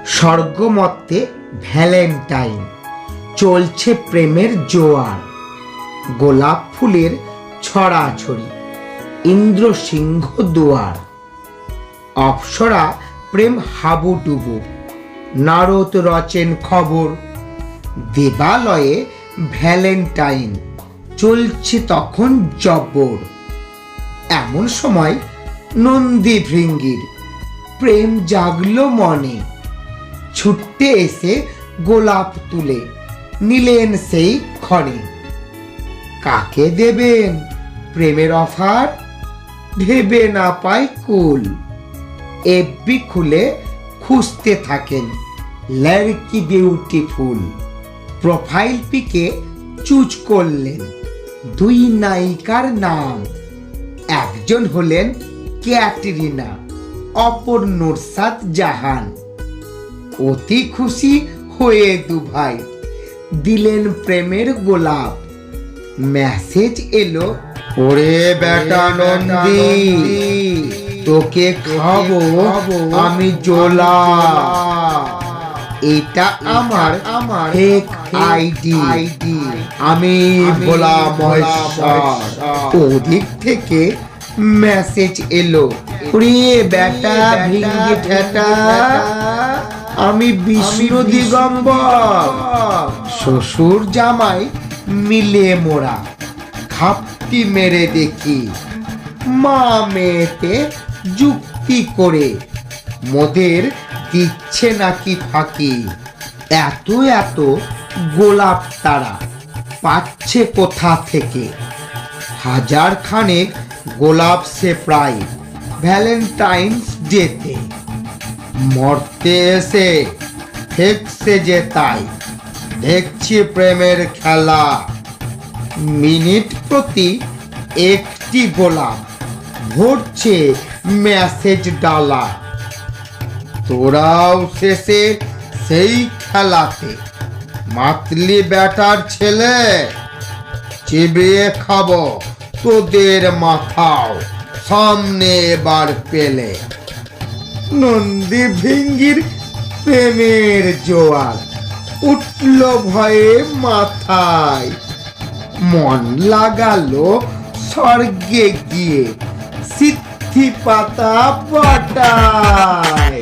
স্বর্গমর্তে Valentine, চলছে প্রেমের জোয়ার। গোলাপ ফুলের ছড়াছড়ি, ইন্দ্র সিংহ দুয়ার। অপ্সরা প্রেম হাবুডুবু, নারদ রচেন খবর। দেবালয়ে ভ্যালেন্টাইন, চলছে তখন জব্বর। এমন সময় নন্দী ভৃঙ্গির প্রেম জাগলো মনে। ছুটতে এসে গোলাপ তুলে নিলেন সেই ক্ষণে। কাকে দেবেন প্রেমের অফার, ভেবে না পায় কুল। এফবি খুলে খুঁজতে থাকেন লড়কি বিউটিফুল। প্রোফাইল পিকে চুজ করলেন দুই নায়িকার নাম। একজন হলেন ক্যাটরিনা, অপর নুরসাদ জাহান। অতি খুশি হয়ে দুভাই দিলেন প্রেমের গোলাপ। মেসেজ এলো, ওরে বেটা নন্দী, তোকে খাবো আমি জোলা। এটা আমার ফেক আইডি, আমি ভোলা মহেশ্বর। ওদিক থেকে মেসেজ এলো, ওরে বেটা ভিঙ্গি ঠেটা, আমি বিষ্ণু দিগম্বর। শ্বশুর জামাই মিলে মোরা খাপটি মেরে দেখি। মা মেয়েতে যুক্তি করে মোদের দিচ্ছে নাকি ফাঁকি। এত এত গোলাপ তারা পাচ্ছে কোথা থেকে? হাজার খানেক গোলাপ সে প্রায় ভ্যালেন্টাইন্স ডেতে। মরতে এসে ফেকছে যে তাই, দেখছি প্রেমের খেলা। মিনিট প্রতি একটি গোলাপ ভরছে মেসেজ ডালা। তোরাও শেষে সেই খেলাতে মাতলি ব্যাটার ছেলে। চিবিয়ে খাবো তোদের মাথাও সামনে এবার পেলে। নন্দী ভিঙ্গির প্রেমের জোয়ার উঠল ভয়ে মাথায়। মন লাগালো স্বর্গে গিয়ে সিদ্ধি পাতা পাতায়।